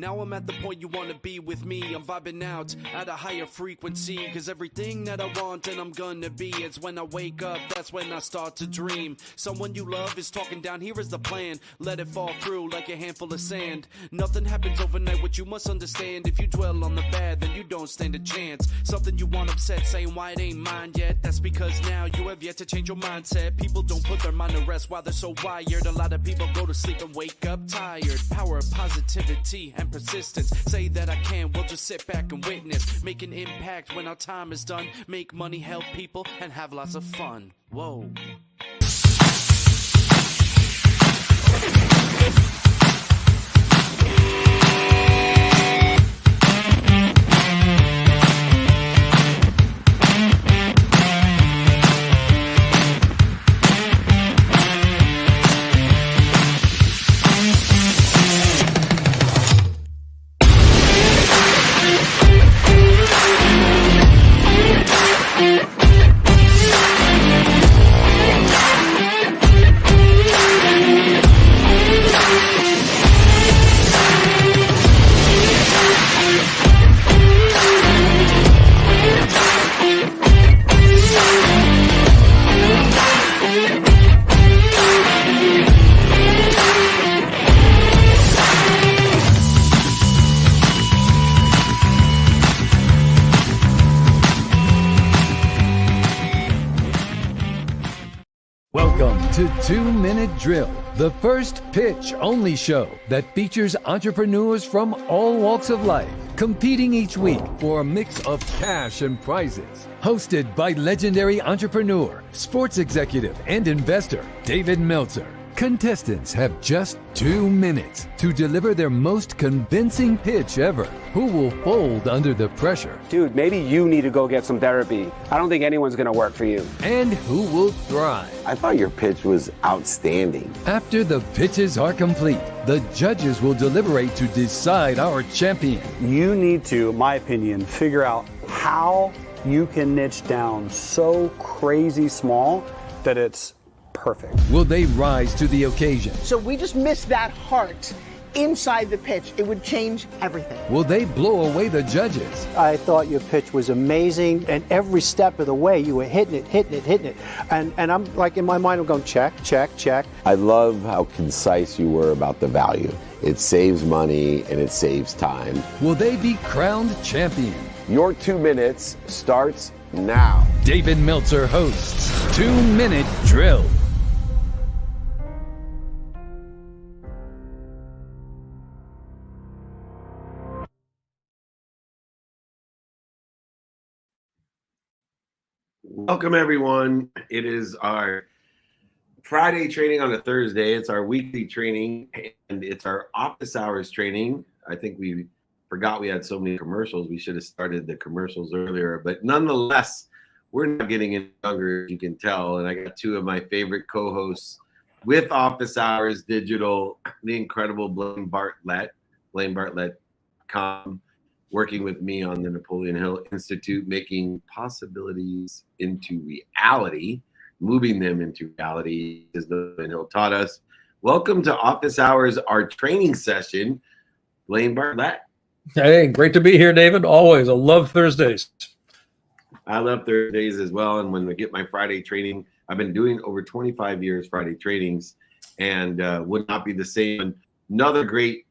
Now I'm at the point you wanna be with me. I'm vibing out at a higher frequency, cause everything that I want and I'm gonna be, it's when I wake up, that's when I start to dream. Someone you love is talking down, here is the plan. Let it fall through like a handful of sand. Nothing happens overnight, what you must understand. If you dwell on the bad, then you don't stand a chance. Something you want upset, saying why it ain't mine yet. That's because now you have yet to change your mindset. People don't put their mind to rest while they're so wired. A lot of people go to sleep and wake up tired. Power of positivity and persistence. Say that I can, we'll just sit back and witness. Make an impact when our time is done. Make money, help people, and have lots of fun. Whoa. Welcome to 2 Minute Drill, the first pitch-only show that features entrepreneurs from all walks of life, competing each week for a mix of cash and prizes. Hosted by legendary entrepreneur, sports executive, and investor, David Meltzer. Contestants have just 2 minutes to deliver their most convincing pitch ever. Who will fold under the pressure? Dude, maybe you need to go get some therapy. I don't think anyone's gonna work for you. And who will thrive? I thought your pitch was outstanding. After the pitches are complete, the judges will deliberate to decide our champion. You need to, in my opinion, figure out how you can niche down so crazy small that it's perfect. Will they rise to the occasion? So we just missed that heart inside the pitch. It would change everything. Will they blow away the judges? I thought your pitch was amazing, and every step of the way you were hitting it. And I'm like, in my mind, I'm going check, check, check. I love how concise you were about the value. It saves money and it saves time. Will they be crowned champion? Your 2 minutes starts now. David Meltzer hosts 2 Minute Drill. Welcome, everyone. It is our Friday training on a Thursday. It's our weekly training, and it's our office hours training. I think we forgot we had so many commercials. We should have started the commercials earlier, but nonetheless, we're not getting any younger, as you can tell. And I got 2 of my favorite co-hosts with Office Hours Digital, the incredible Blaine Bartlett, BlaineBartlett.com, working with me on the Napoleon Hill Institute, making possibilities into reality, moving them into reality, as Napoleon Hill taught us. Welcome to Office Hours, our training session. Blaine Bartlett. Hey, great to be here, David. Always. I love Thursdays. I love Thursdays as well. And when I get my Friday training, I've been doing over 25 years Friday trainings, and would not be the same. Another great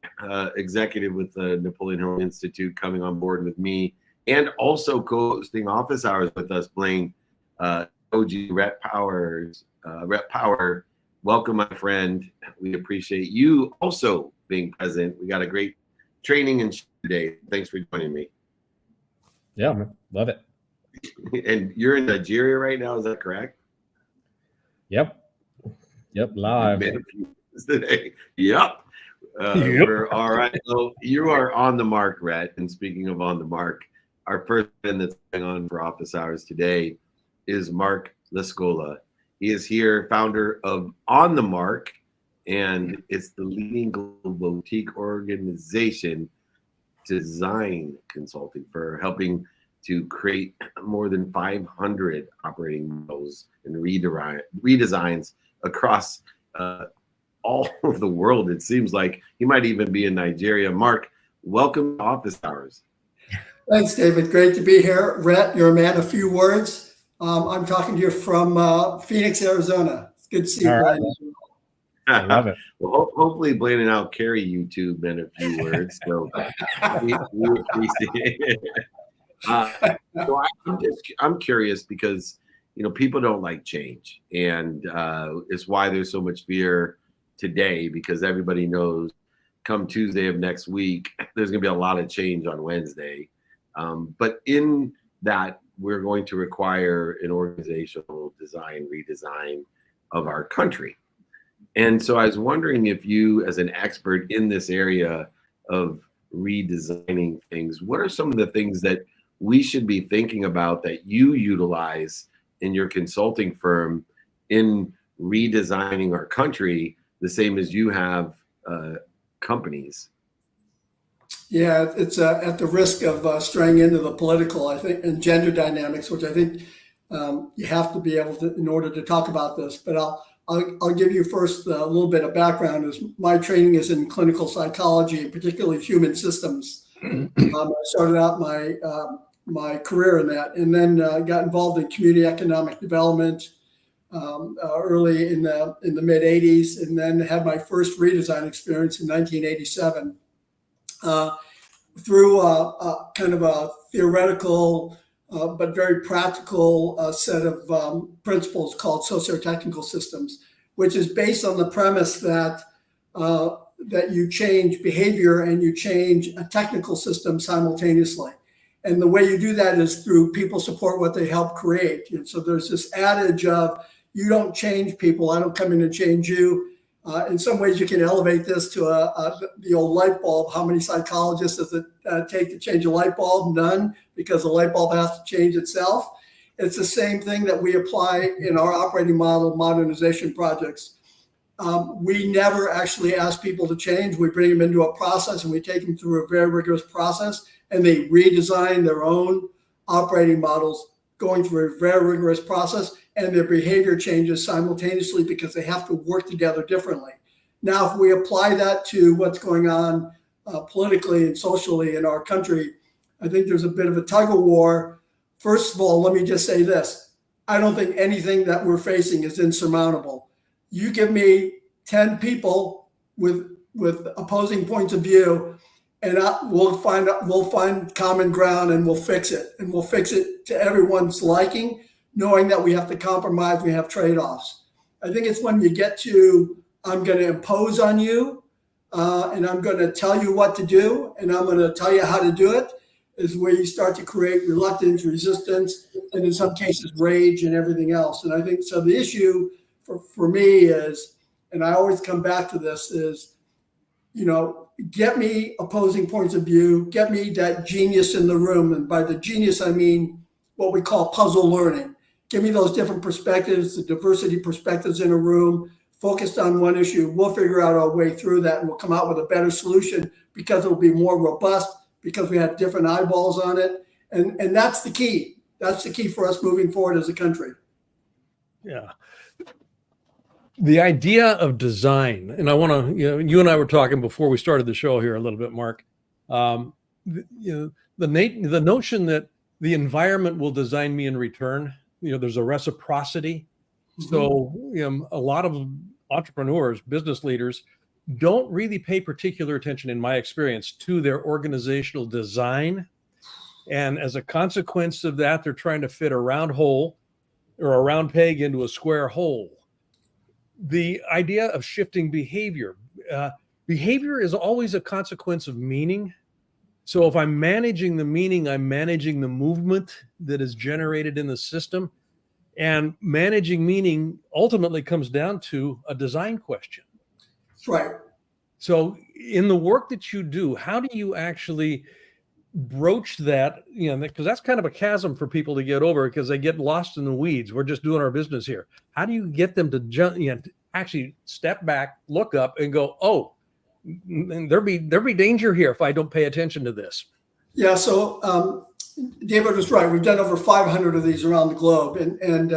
executive with the Napoleon Hill Institute coming on board with me, and also co-hosting Office Hours with us, Blaine, OG Rhett Powers. Rhett Power, welcome, my friend. We appreciate you also being present. We got a great training and today. Thanks for joining me. Yeah, love it. And you're in Nigeria right now, is that correct? Yep, live. Today. Yep. We're all right. So you are on the mark, Rhett. And speaking of on the mark, our first friend that's going on for Office Hours today is Mark LaScola. He is here, founder of On the Mark, and it's the leading global boutique organization, design consulting, for helping to create more than 500 operating models and redesigns across all of the world. It seems like he might even be in Nigeria. Mark, welcome to Office Hours. Thanks, David. Great to be here. Rhett, you're a man of few words. I'm talking to you from Phoenix, Arizona. It's good to see you, Blaine. I love it. Well, hopefully Blaine and I'll carry you two men a few words. So we appreciate it. So I'm curious because people don't like change, and it's why there's so much fear today, because everybody knows come Tuesday of next week there's going to be a lot of change on Wednesday. But in that, we're going to require an organizational redesign of our country. And so I was wondering if you, as an expert in this area of redesigning things, what are some of the things that we should be thinking about that you utilize in your consulting firm in redesigning our country, the same as you have companies? Yeah, it's at the risk of straying into the political, I think, and gender dynamics, which I think you have to be able to in order to talk about this. But I'll give you first a little bit of background. Is my training is in clinical psychology, and particularly human systems. I started out my career in that, and then got involved in community economic development early in the mid '80s, and then had my first redesign experience in 1987 through kind of a theoretical but very practical set of principles called socio-technical systems, which is based on the premise that that you change behavior and you change a technical system simultaneously. And the way you do that is through people support what they help create. And so there's this adage of you don't change people, I don't come in and change you. In some ways, you can elevate this to the old light bulb. How many psychologists does it take to change a light bulb? None, because the light bulb has to change itself. It's the same thing that we apply in our operating model modernization projects. We never actually ask people to change. We bring them into a process and we take them through a very rigorous process, and they redesign their own operating models going through a very rigorous process, and their behavior changes simultaneously because they have to work together differently. Now, if we apply that to what's going on politically and socially in our country, I think there's a bit of a tug of war. First of all, let me just say this. I don't think anything that we're facing is insurmountable. You give me 10 people with opposing points of view, and we'll find common ground, and we'll fix it. And we'll fix it to everyone's liking, knowing that we have to compromise, we have trade-offs. I think it's when you get to, I'm going to impose on you, and I'm going to tell you what to do, and I'm going to tell you how to do it, is where you start to create reluctance, resistance, and in some cases, rage and everything else. And I think, so the issue for me is, and I always come back to this, is, get me opposing points of view, get me that genius in the room. And by the genius, I mean what we call puzzle learning. Give me those different perspectives, the diversity perspectives in a room, focused on one issue. We'll figure out our way through that, and we'll come out with a better solution because it'll be more robust, because we have different eyeballs on it. And that's the key. That's the key for us moving forward as a country. Yeah. The idea of design, and I want to, you and I were talking before we started the show here a little bit, Mark. The notion that the environment will design me in return. There's a reciprocity. Mm-hmm. So a lot of entrepreneurs, business leaders, don't really pay particular attention, in my experience, to their organizational design. And as a consequence of that, they're trying to fit a round hole or a round peg into a square hole. The idea of shifting behavior. Behavior is always a consequence of meaning. So if I'm managing the meaning, I'm managing the movement that is generated in the system. And managing meaning ultimately comes down to a design question. That's right. So in the work that you do, how do you actually broach that? Because that's kind of a chasm for people to get over, because they get lost in the weeds. We're just doing our business here. How do you get them to actually step back, look up, and go, oh, there be danger here if I don't pay attention to this? Yeah. So David was right. We've done over 500 of these around the globe, and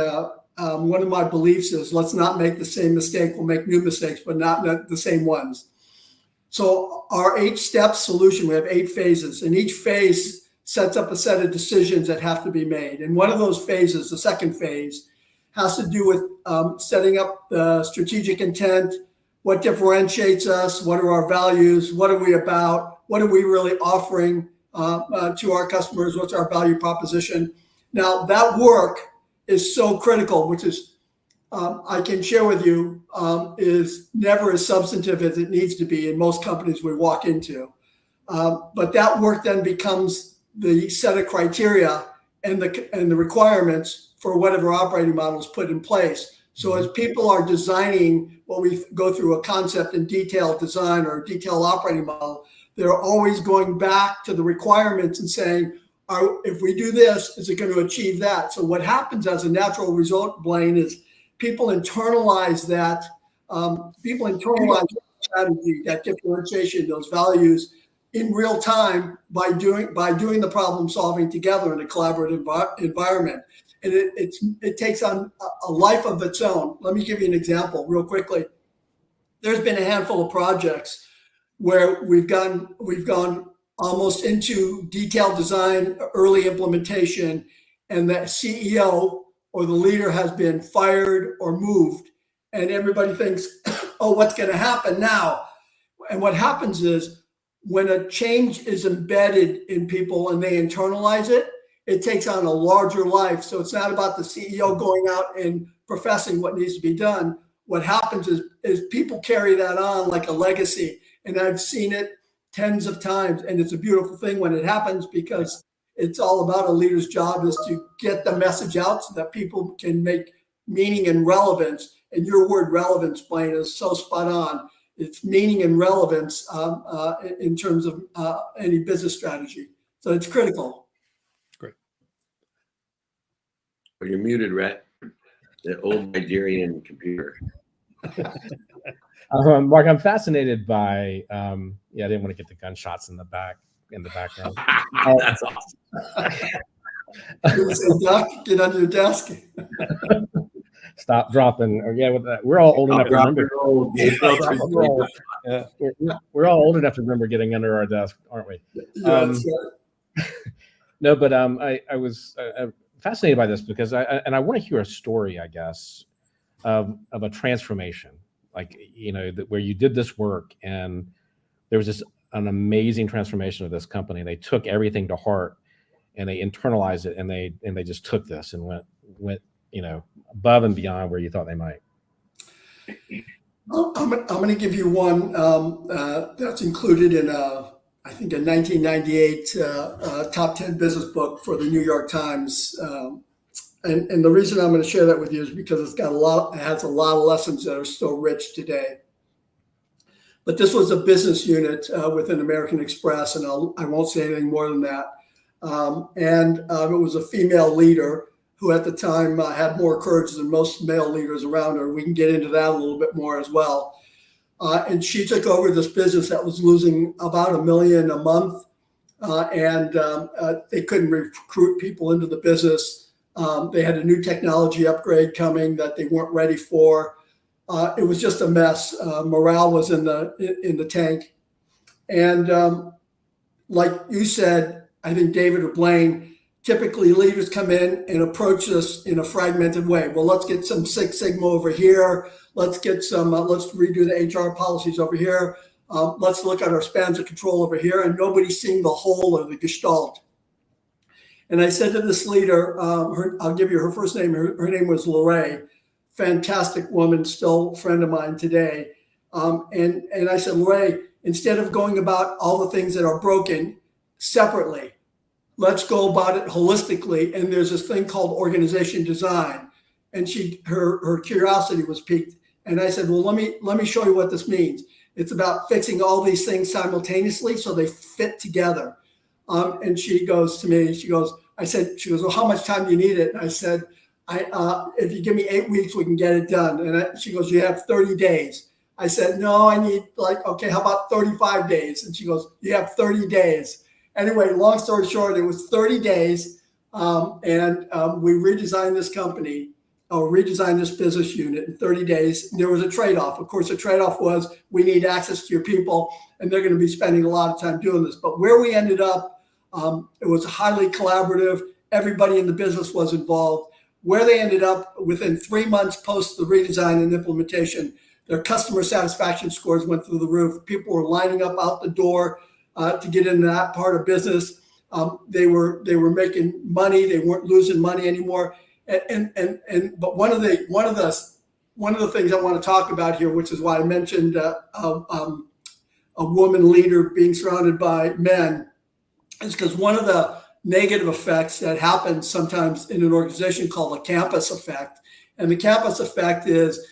one of my beliefs is let's not make the same mistake. We'll make new mistakes, but not the same ones. So our 8-step solution, we have 8 phases, and each phase sets up a set of decisions that have to be made. And one of those phases, the second phase, has to do with setting up the strategic intent, what differentiates us, what are our values, what are we about, what are we really offering to our customers, what's our value proposition. Now, that work is so critical, which is, I can share with you, is never as substantive as it needs to be in most companies we walk into. But that work then becomes the set of criteria and the requirements for whatever operating model is put in place. So as people are designing what we go through a concept and detailed design or detailed operating model, they're always going back to the requirements and saying, if we do this, is it going to achieve that? So what happens as a natural result, Blaine, is people internalize that. People internalize that strategy, that differentiation, those values in real time by doing the problem solving together in a collaborative environment. And it takes on a life of its own. Let me give you an example real quickly. There's been a handful of projects where we've gone almost into detailed design, early implementation, and the CEO or the leader has been fired or moved, and everybody thinks, oh, what's going to happen now? And what happens is when a change is embedded in people and they internalize it, it takes on a larger life. So it's not about the CEO going out and professing what needs to be done. What happens is people carry that on like a legacy. And I've seen it tens of times. And it's a beautiful thing when it happens, because it's all about a leader's job is to get the message out so that people can make meaning and relevance. And your word relevance, Blaine, is so spot on. It's meaning and relevance in terms of any business strategy. So it's critical. Well, you're muted, Rhett. The old Nigerian computer. Mark, I'm fascinated by. I didn't want to get the gunshots in the background. That's awesome. Duck, get under your desk. Stop dropping. We're all old enough to remember. We're all old enough to remember getting under our desk, aren't we? Yeah, no, but I was fascinated by this because I want to hear a story, I guess, of a transformation, like, where you did this work and there was an amazing transformation of this company. They took everything to heart and they internalized it, and they just took this and went above and beyond where you thought they might. I'm going to give you one that's included in I think a 1998 top 10 business book for the New York Times. And the reason I'm going to share that with you is because it has a lot of lessons that are still rich today. But this was a business unit within American Express, and I won't say anything more than that. It was a female leader who at the time had more courage than most male leaders around her. We can get into that a little bit more as well. And she took over this business that was losing about $1 million a month. They couldn't recruit people into the business. They had a new technology upgrade coming that they weren't ready for. It was just a mess. Morale was in the tank. And like you said, I think David or Blaine, typically leaders come in and approach this in a fragmented way. Well, let's get some Six Sigma over here. Let's get some, let's redo the HR policies over here. Let's look at our spans of control over here. And nobody's seeing the whole of the gestalt. And I said to this leader, I'll give you her first name. Her name was Lorraine. Fantastic woman, still a friend of mine today. And I said, Lorraine, instead of going about all the things that are broken separately, let's go about it holistically. And there's this thing called organization design. And her curiosity was piqued. And I said, well, let me show you what this means. It's about fixing all these things simultaneously so they fit together. And she goes to me, she goes, well, how much time do you need it? And I said, if you give me 8 weeks, we can get it done. And she goes, you have 30 days. I said, no, I need okay, how about 35 days? And she goes, you have 30 days. Anyway, long story short, it was 30 days. We redesigned this company I'll redesign this business unit in 30 days. There was a trade-off. Of course, the trade-off was we need access to your people, and they're going to be spending a lot of time doing this. But where we ended up, it was highly collaborative. Everybody in the business was involved. Where they ended up, within 3 months post the redesign and implementation, their customer satisfaction scores went through the roof. People were lining up out the door to get into that part of business. They were making money. They weren't losing money anymore. But one of the things I want to talk about here, which is why I mentioned a woman leader being surrounded by men, is because one of the negative effects that happens sometimes in an organization called a campus effect. And the campus effect is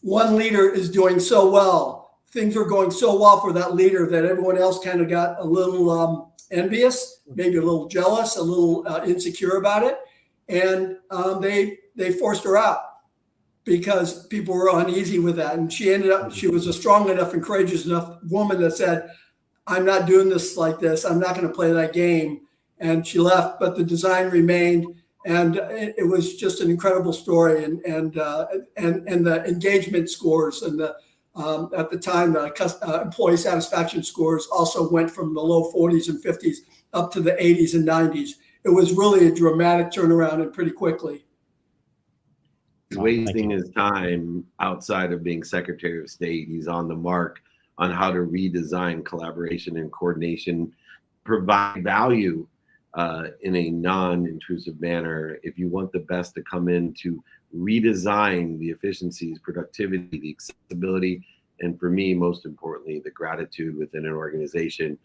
one leader is doing so well, things are going so well for that leader that everyone else kind of got a little envious, maybe a little jealous, a little insecure about it. And they forced her out because people were uneasy with that. And she was a strong enough and courageous enough woman that said, I'm not doing this like this. I'm not going to play that game. And she left, but the design remained. And it was just an incredible story. And the engagement scores and the at the time, the employee satisfaction scores also went from the low 40s and 50s up to the 80s and 90s. It was really a dramatic turnaround and pretty quickly. He's wasting his time outside of being Secretary of State. He's on the mark on how to redesign collaboration and coordination, provide value in a non-intrusive manner. If you want the best to come in to redesign the efficiencies, productivity, the accessibility, and for me, most importantly, the gratitude within an organization,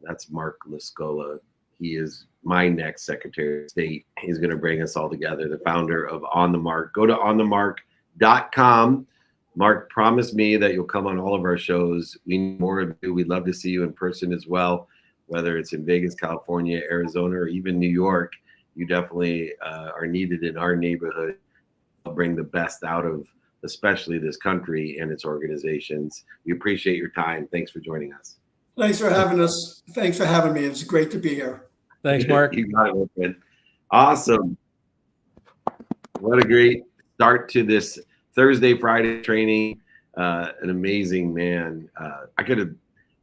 that's Mark LaScola. He is my next Secretary of State. He's going to bring us all together, the founder of On the Mark. Go to onthemark.com. Mark promised me that you'll come on all of our shows. We need more of you. We'd love to see you in person as well, whether it's in Vegas, California, Arizona, or even New York. You definitely are needed in our neighborhood. I'll bring the best out of especially this country and its organizations. We appreciate your time. Thanks for joining us. Thanks for having us. Thanks for having me. It's great to be here. Thanks, Mark. You got it, man. Awesome. What a great start to this Thursday, Friday training. An amazing man.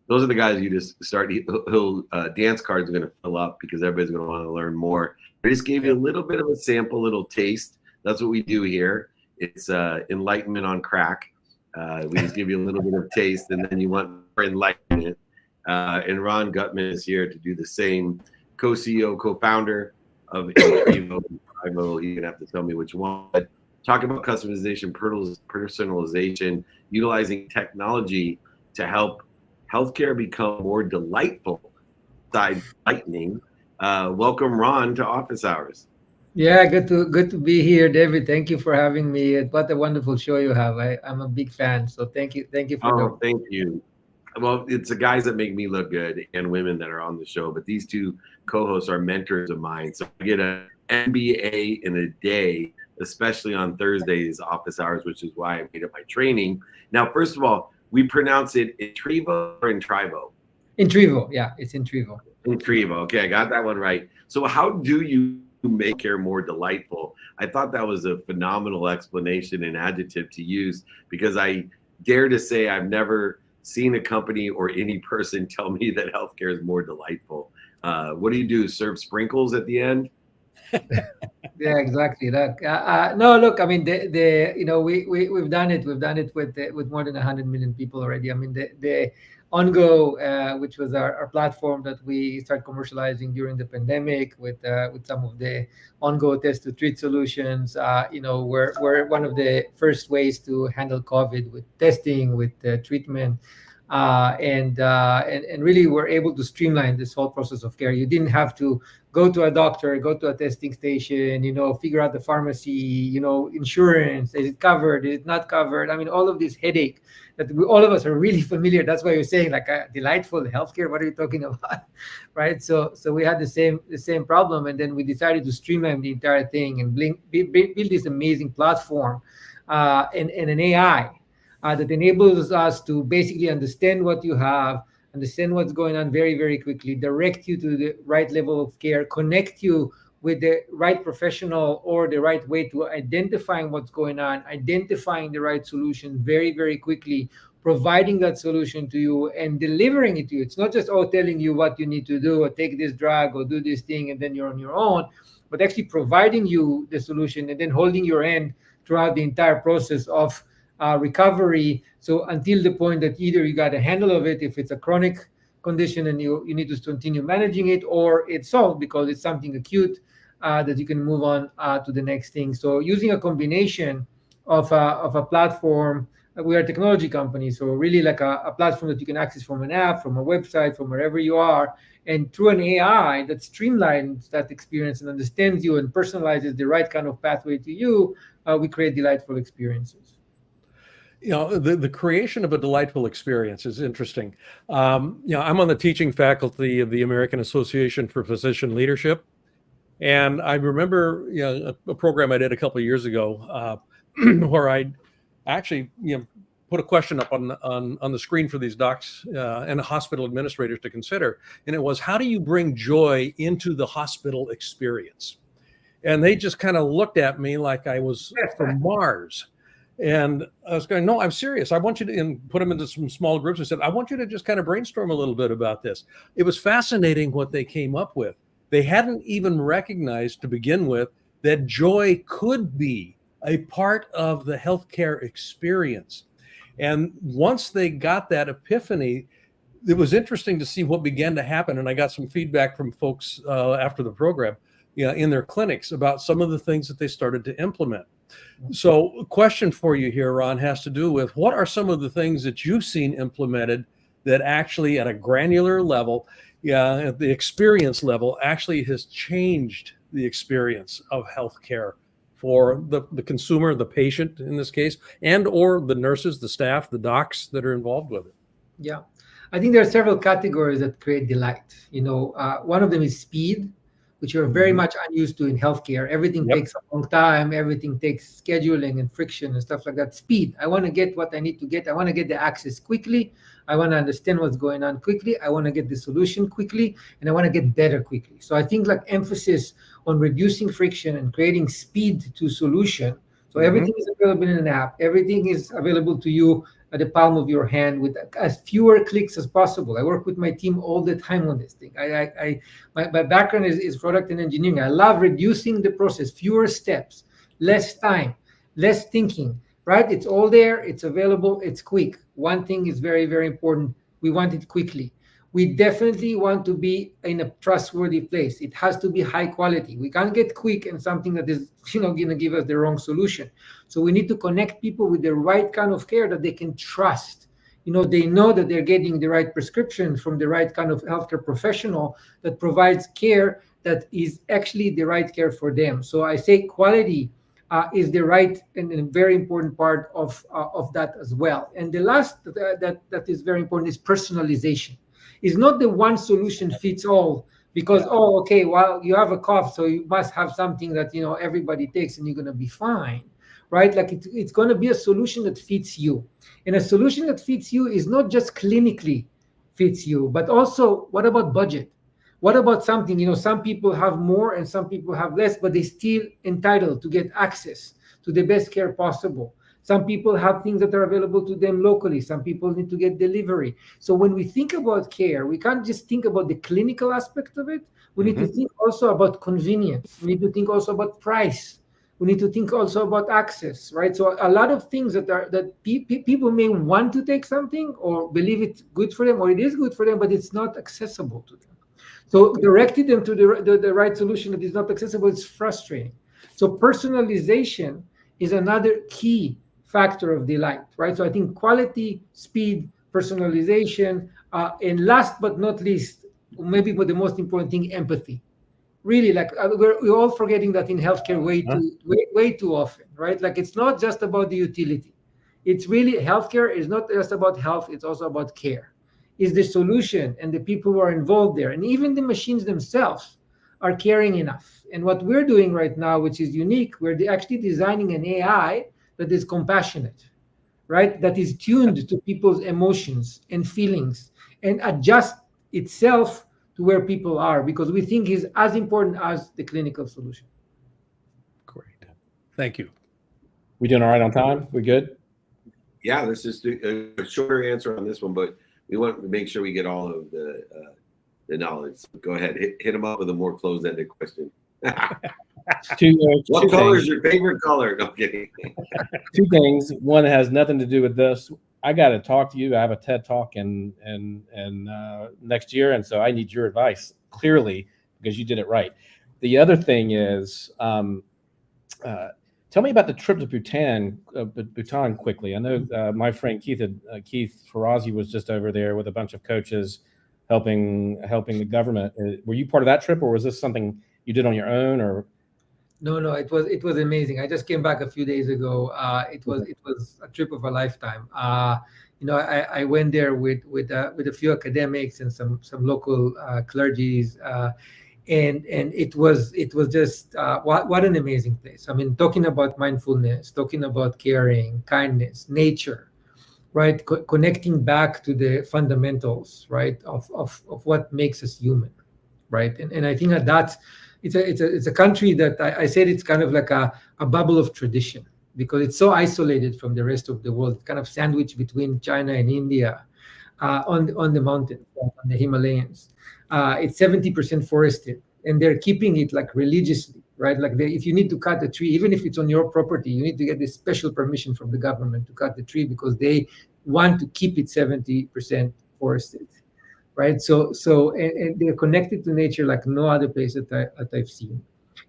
Those are the guys you just start. Dance cards are going to fill up because everybody's going to want to learn more. I just gave you a little bit of a sample, little taste. That's what we do here. It's enlightenment on crack. We just give you a little bit of taste, and then you want more enlightenment. And Ron Gutman is here to do the same. Co-CEO, co-founder of Intrivo. You're going to have to tell me which one. But talk about customization, personalization, utilizing technology to help healthcare become more delightful. Lightning. Welcome, Ron, to Office Hours. Yeah, good to be here, David. Thank you for having me. What a wonderful show you have. I'm a big fan, so thank you for. Thank you. Well, it's the guys that make me look good and women that are on the show, but these two co-hosts are mentors of mine. So I get an MBA in a day, especially on Thursdays, Office Hours, which is why I made up my training. Now, first of all, we pronounce it Intrivo or Intrivo? Intrivo, yeah, it's Intrivo. Intrivo, okay, I got that one right. So how do you make care more delightful? I thought that was a phenomenal explanation and adjective to use, because I dare to say I've never seen a company or any person tell me that healthcare is more delightful. What do you do? Serve sprinkles at the end? Yeah, exactly. No, look, I mean, we've done it. We've done it with more than 100 million people already. I mean, the OnGo, which was our platform that we started commercializing during the pandemic with some of the OnGo test to treat solutions. We're one of the first ways to handle COVID with testing, with treatment, and really we're able to streamline this whole process of care. You didn't have to go to a doctor, go to a testing station, figure out the pharmacy, insurance, is it covered, is it not covered? I mean, all of this headache that all of us are really familiar. That's why you're saying like delightful healthcare. What are you talking about, right? So we had the same problem, and then we decided to streamline the entire thing and build this amazing platform and an AI that enables us to basically understand what you have, understand what's going on very, very quickly, direct you to the right level of care, connect you with the right professional or the right way to identifying what's going on, identifying the right solution very, very quickly, providing that solution to you and delivering it to you. It's not just, telling you what you need to do or take this drug or do this thing and then you're on your own, but actually providing you the solution and then holding your hand throughout the entire process of recovery. So until the point that either you got a handle of it, if it's a chronic condition and you need to continue managing it, or it's solved because it's something acute that you can move on to the next thing. So using a combination of a platform, we are a technology company, so really like a platform that you can access from an app, from a website, from wherever you are, and through an AI that streamlines that experience and understands you and personalizes the right kind of pathway to you, we create delightful experiences. The creation of a delightful experience is interesting. I'm on the teaching faculty of the American Association for Physician Leadership. And I remember a program I did a couple of years ago where I actually put a question up on the screen for these docs and hospital administrators to consider. And it was, how do you bring joy into the hospital experience? And they just kind of looked at me like I was from Mars. And I was going, no, I'm serious. I want you to, and put them into some small groups and said, I want you to just kind of brainstorm a little bit about this. It was fascinating what they came up with. They hadn't even recognized to begin with that joy could be a part of the healthcare experience. And once they got that epiphany, it was interesting to see what began to happen. And I got some feedback from folks after the program in their clinics about some of the things that they started to implement. So a question for you here, Ron, has to do with what are some of the things that you've seen implemented that actually at a granular level, at the experience level, actually has changed the experience of healthcare for the consumer, the patient in this case, and or the nurses, the staff, the docs that are involved with it? Yeah, I think there are several categories that create delight. One of them is speed, which you're very much unused to in healthcare. Everything takes a long time. Everything takes scheduling and friction and stuff like that. Speed. I want to get what I need to get. I want to get the access quickly. I want to understand what's going on quickly. I want to get the solution quickly, and I want to get better quickly. So I think like emphasis on reducing friction and creating speed to solution. So everything is available in an app. Everything is available to you at the palm of your hand with as fewer clicks as possible. I work with my team all the time on this thing. My background is product and engineering. I love reducing the process, fewer steps, less time, less thinking, right? It's all there, it's available, it's quick. One thing is very, very important. We want it quickly. We definitely want to be in a trustworthy place. It has to be high quality. We can't get quick and something that is, going to give us the wrong solution. So we need to connect people with the right kind of care that they can trust. They know that they're getting the right prescription from the right kind of healthcare professional that provides care that is actually the right care for them. So I say quality is the right and a very important part of that as well. And the last that is very important is personalization. It's not the one solution fits all because, you have a cough, so you must have something that, everybody takes and you're going to be fine, right? Like it's going to be a solution that fits you. And a solution that fits you is not just clinically fits you, but also what about budget? What about something, some people have more and some people have less, but they still entitled to get access to the best care possible. Some people have things that are available to them locally. Some people need to get delivery. So when we think about care, we can't just think about the clinical aspect of it. We need to think also about convenience. We need to think also about price. We need to think also about access, right? So a lot of things that people may want to take something or believe it's good for them or it is good for them, but it's not accessible to them. So directing them to the right solution that is not accessible is frustrating. So personalization is another key factor of delight, right? So I think quality, speed, personalization, and last but not least, maybe the most important thing, empathy. Really, like we're all forgetting that in healthcare way too often, right? Like it's not just about the utility. It's really healthcare is not just about health; it's also about care. Is the solution and the people who are involved there, and even the machines themselves, are caring enough? And what we're doing right now, which is unique, we're actually designing an AI that is compassionate, right? That is tuned to people's emotions and feelings and adjust itself to where people are, because we think is as important as the clinical solution. Great. Thank you. We doing all right on time? We good? Yeah, let's just do a shorter answer on this one, but we want to make sure we get all of the knowledge. So go ahead, hit them up with a more closed-ended question. What color is your favorite color? No, I'm kidding. Two things. One has nothing to do with this. I got to talk to you. I have a TED Talk in next year, and so I need your advice clearly because you did it right. The other thing is, tell me about the trip to Bhutan quickly. I know my friend Keith Farazi was just over there with a bunch of coaches helping the government. Were you part of that trip, or was this something you did on your own? Or No, it was amazing. I just came back a few days ago. It was a trip of a lifetime. I went there with a few academics and some local clergies, and it was just what an amazing place. I mean, talking about mindfulness, talking about caring, kindness, nature, right? Connecting back to the fundamentals, right, of what makes us human, right? And I think that it's a country that I said it's kind of like a bubble of tradition, because it's so isolated from the rest of the world, kind of sandwiched between China and India, on the mountains, on the Himalayas. It's 70% forested, and they're keeping it like religiously, right? Like if you need to cut a tree, even if it's on your property, you need to get this special permission from the government to cut the tree because they want to keep it 70% forested. Right, so and they're connected to nature like no other place that I've seen,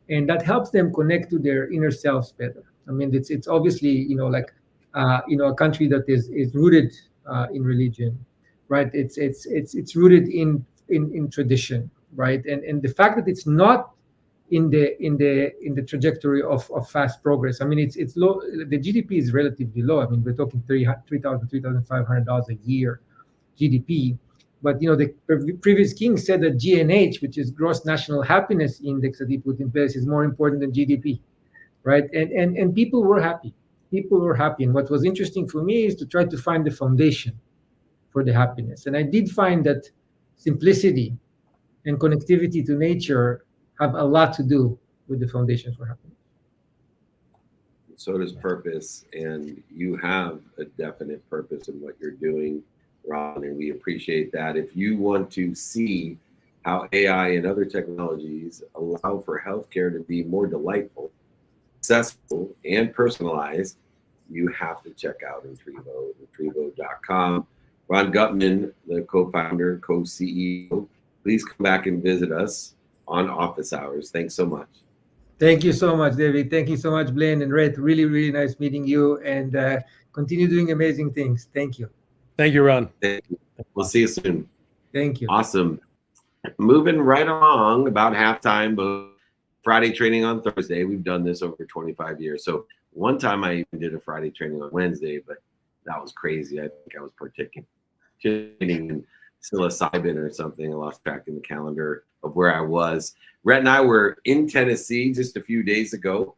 and that helps them connect to their inner selves better. I mean, it's obviously a country that is rooted in religion, right? It's rooted in tradition, right? And the fact that it's not in the trajectory of fast progress. I mean, it's low. The GDP is relatively low. I mean, we're talking $3,500 a year GDP. But the previous king said that GNH, which is Gross National Happiness Index that he put in place, is more important than GDP, right? And people were happy. People were happy. And what was interesting for me is to try to find the foundation for the happiness. And I did find that simplicity and connectivity to nature have a lot to do with the foundation for happiness. So does purpose, and you have a definite purpose in what you're doing, Ron, and we appreciate that. If you want to see how AI and other technologies allow for healthcare to be more delightful, accessible, and personalized, you have to check out Intrivo, intrivo.com. Ron Gutman, the co-founder, co-CEO, please come back and visit us on office hours. Thanks so much. Thank you so much, David. Thank you so much, Blaine and Rhett. Really, really nice meeting you, and continue doing amazing things. Thank you. Thank you, Ron. Thank you. We'll see you soon. Thank you. Awesome. Moving right along, about halftime, but Friday training on Thursday. We've done this over 25 years. So one time I even did a Friday training on Wednesday, but that was crazy. I think I was partaking in psilocybin or something. I lost track in the calendar of where I was. Rhett and I were in Tennessee just a few days ago.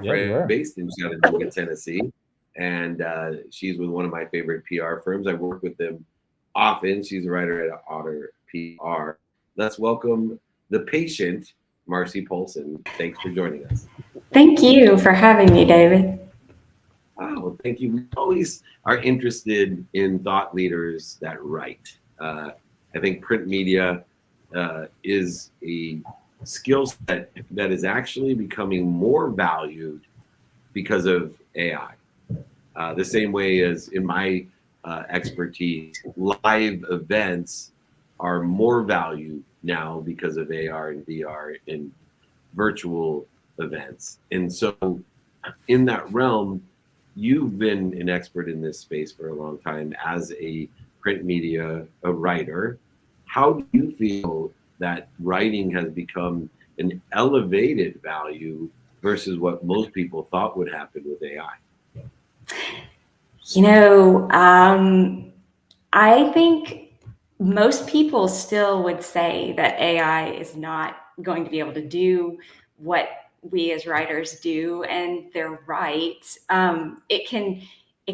Based in Chattanooga, Tennessee. And she's with one of my favorite PR firms. I work with them often. She's a writer at Otter PR. Let's welcome the patient, Marcy Polson. Thanks for joining us. Thank you for having me, David. Oh, thank you. We always are interested in thought leaders that write. I think print media is a skill set that is actually becoming more valued because of AI. The same way as in my expertise, live events are more valued now because of AR and VR and virtual events. And so in that realm, you've been an expert in this space for a long time as a print media writer. How do you feel that writing has become an elevated value versus what most people thought would happen with AI? I think most people still would say that AI is not going to be able to do what we as writers do, and they're right. It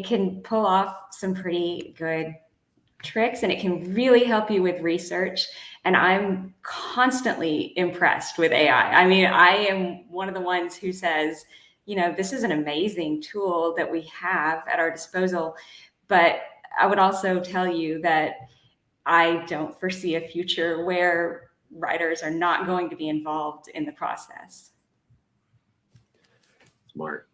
can pull off some pretty good tricks, and it can really help you with research. And I'm constantly impressed with AI. I mean, I am one of the ones who says, you know, this is an amazing tool that we have at our disposal. But I would also tell you that I don't foresee a future where writers are not going to be involved in the process. Smart.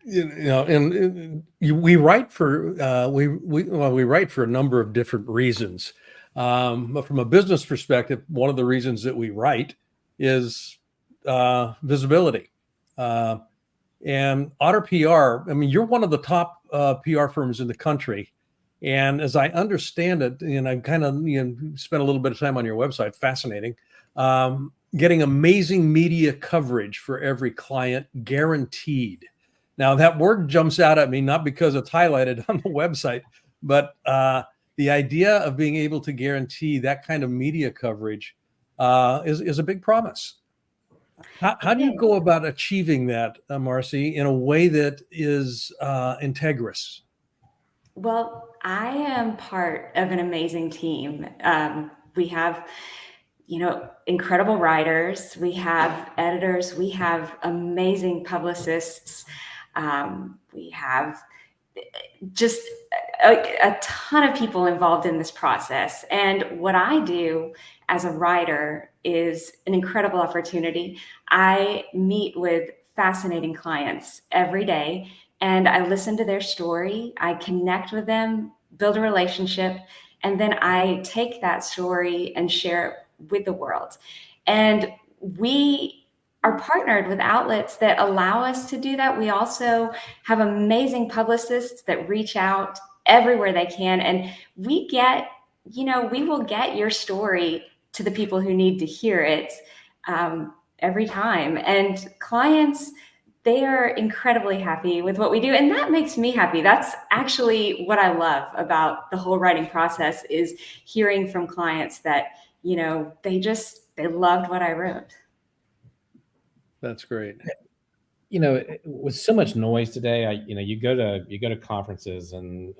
You know, and we write for we write for a number of different reasons. But from a business perspective, one of the reasons that we write is visibility. And Otter PR, I mean, you're one of the top PR firms in the country. And as I understand it, and I've kind of spent a little bit of time on your website, fascinating, getting amazing media coverage for every client, guaranteed. Now, that word jumps out at me, not because it's highlighted on the website, but the idea of being able to guarantee that kind of media coverage is a big promise. How do you go about achieving that, Marcy, in a way that is integrous? Well, I am part of an amazing team. We have, you know, incredible writers. We have editors. We have amazing publicists. We have just a ton of people involved in this process. And what I do as a writer is an incredible opportunity. I meet with fascinating clients every day, and I listen to their story. I connect with them, build a relationship, and then I take that story and share it with the world. And we are partnered with outlets that allow us to do that. We also have amazing publicists that reach out everywhere they can. And we get, you know, we will get your story to the people who need to hear it every time. And clients, they are incredibly happy with what we do. And that makes me happy. That's actually what I love about the whole writing process, is hearing from clients that, you know, they loved what I wrote. That's great. You know, with so much noise today, you go to conferences, and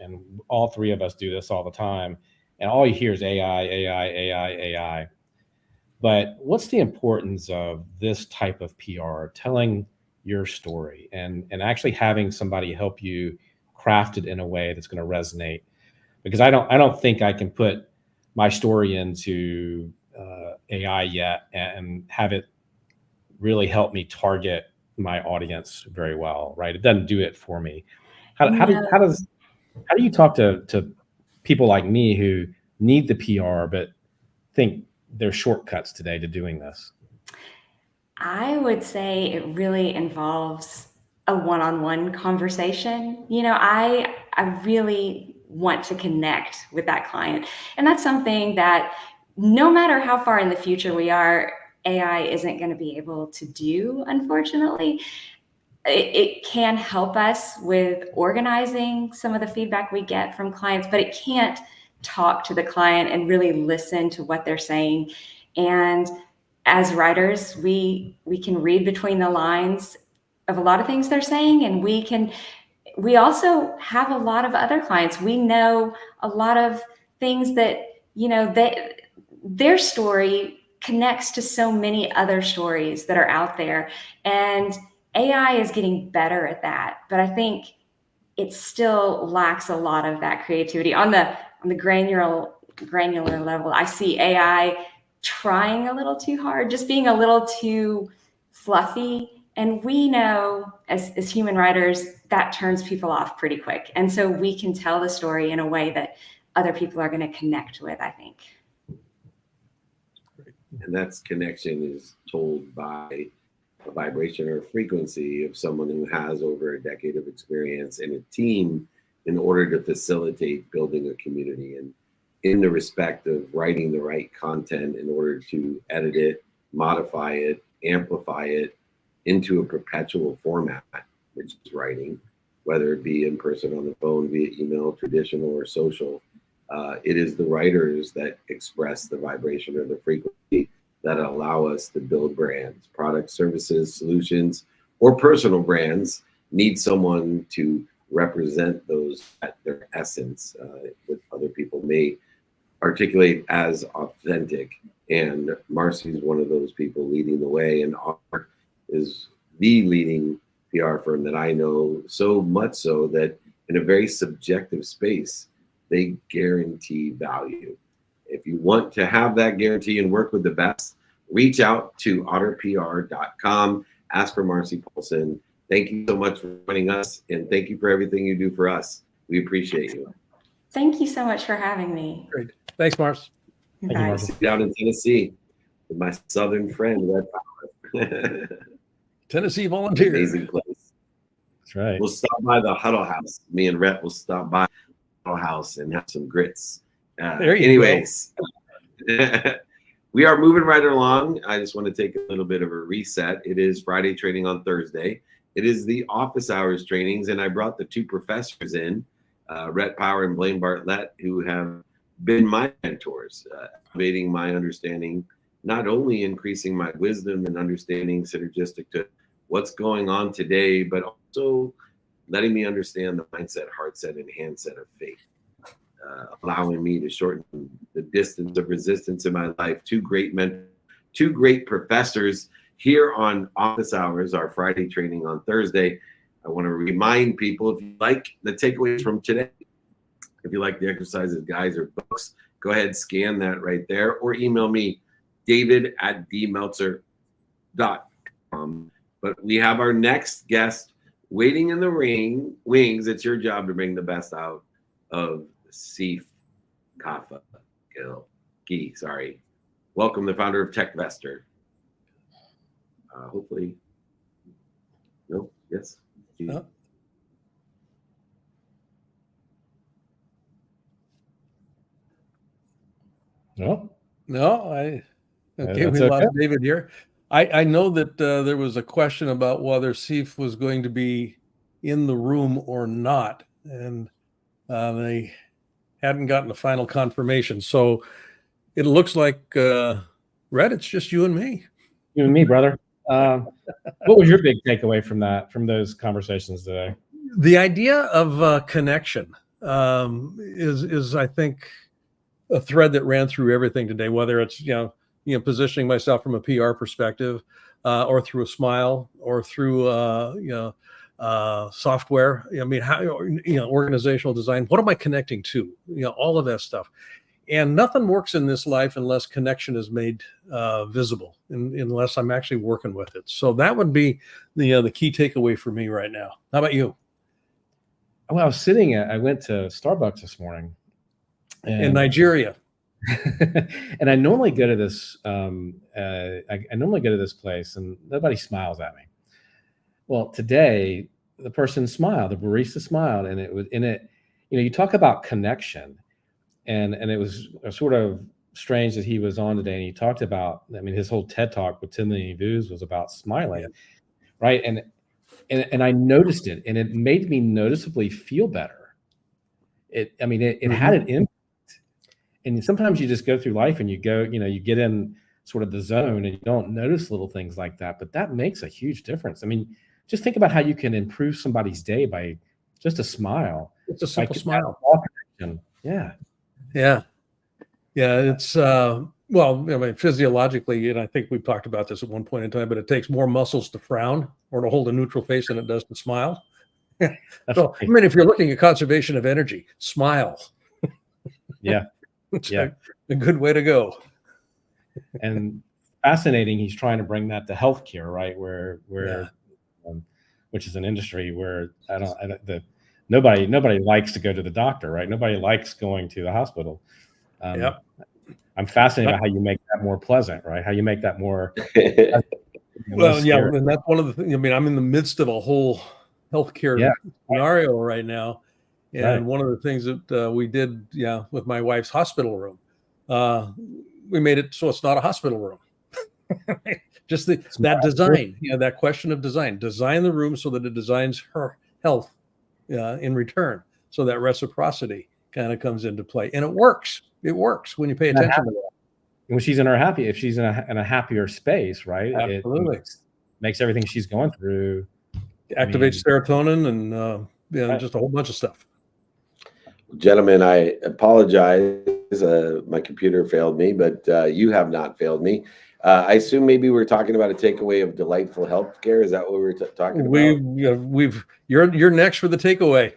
all three of us do this all the time, and all you hear is AI, AI, AI, AI. But what's the importance of this type of PR, telling your story and actually having somebody help you craft it in a way that's going to resonate? Because I don't think I can put my story into AI yet and have it really help me target my audience very well, right? It doesn't do it for me. How do you talk to people like me who need the PR but think there's shortcuts today to doing this? I would say it really involves a one-on-one conversation. You know, I really want to connect with that client. And that's something that no matter how far in the future we are, AI isn't going to be able to do, unfortunately. It can help us with organizing some of the feedback we get from clients, but it can't talk to the client and really listen to what they're saying. And as writers, we can read between the lines of a lot of things they're saying, and we also have a lot of other clients. We know a lot of things that, you know, their story connects to so many other stories that are out there. And AI is getting better at that, but I think it still lacks a lot of that creativity. On the granular level, I see AI trying a little too hard, just being a little too fluffy. And we know as human writers, that turns people off pretty quick. And so we can tell the story in a way that other people are going to connect with, I think. And that connection is told by a vibration or a frequency of someone who has over a decade of experience in a team in order to facilitate building a community, and in the respect of writing the right content in order to edit it, modify it, amplify it into a perpetual format, which is writing, whether it be in person, on the phone, via email, traditional or social. It is the writers that express the vibration or the frequency that allow us to build brands, products, services, solutions, or personal brands need someone to represent those at their essence, with other people and they articulate as authentic. And Marcy's one of those people leading the way, and R is the leading PR firm that I know, so much so that in a very subjective space, they guarantee value. If you want to have that guarantee and work with the best, reach out to otterpr.com, ask for Marcy Paulson. Thank you so much for joining us, and thank you for everything you do for us. We appreciate you. Thank you so much for having me. Great. Thanks, Mars. Thank you, Marcy. Down in Tennessee with my southern friend, Rhett. Tennessee volunteer. Amazing place. That's right. We'll stop by the Huddle House. Me and Rhett will stop by the Huddle House and have some grits. There you anyways, we are moving right along. I just want to take a little bit of a reset. It is Friday training on Thursday. It is the office hours trainings, and I brought the two professors in, Rhett Power and Blaine Bartlett, who have been my mentors, elevating my understanding, not only increasing my wisdom and understanding synergistic to what's going on today, but also letting me understand the mindset, heart set, and hand set of faith, allowing me to shorten the distance of resistance in my life. Two great professors here on Office Hours, our Friday training on Thursday. I want to remind people, if you like the takeaways from today, if you like the exercises, guides, or books, go ahead, scan that right there, or email me, david@dmeltzer.com. But we have our next guest waiting in the wings. It's your job to bring the best out of Sif Kafa Gil. Sorry. Welcome, the founder of TechVestor. Hopefully. No? Yes? No. Okay, we lost David here. I know that there was a question about whether Sif was going to be in the room or not, and they hadn't gotten a final confirmation. So it looks like, Rhett, it's just you and me. You and me, brother. What was your big takeaway from those conversations today? The idea of connection is I think a thread that ran through everything today, whether it's positioning myself from a PR perspective, or through a smile, or through software. I mean, how organizational design. What am I connecting to? All of that stuff. And nothing works in this life unless connection is made visible, unless I'm actually working with it. So that would be the key takeaway for me right now. How about you? Well, I went to Starbucks this morning. In Nigeria. And I normally go to this. I normally go to this place, and nobody smiles at me. Well, today the person smiled. The barista smiled, and it was in it. You talk about connection, and it was sort of strange that he was on today, and he talked about. I mean, his whole TED talk with 10 million views was about smiling, right? And I noticed it, and it made me noticeably feel better. It had an impact. And sometimes you just go through life and you get in sort of the zone and you don't notice little things like that, but that makes a huge difference. I mean, just think about how you can improve somebody's day by just a smile. It's a simple smile. Yeah. It's physiologically, and I think we've talked about this at one point in time, but it takes more muscles to frown or to hold a neutral face than it does to smile. So, if you're looking at conservation of energy, smile. Yeah. A good way to go. And fascinating, he's trying to bring that to healthcare, right? Where which is an industry where nobody likes to go to the doctor, right? Nobody likes going to the hospital. I'm fascinated by how you make that more pleasant, right? How you make that more. Well, and that's one of the things. I'm in the midst of a whole healthcare scenario right now. And one of the things that we did, with my wife's hospital room, we made it so it's not a hospital room. Just that design, that question of design the room so that it designs her health in return. So that reciprocity kind of comes into play, and it works. It works when you pay attention to that. When she's if she's in a happier space, right? Absolutely. It makes everything she's going through. Activates serotonin and just a whole bunch of stuff. Gentlemen, I apologize. My computer failed me, but you have not failed me. I assume maybe we're talking about a takeaway of delightful healthcare. Is that what we're talking about? You're next for the takeaway.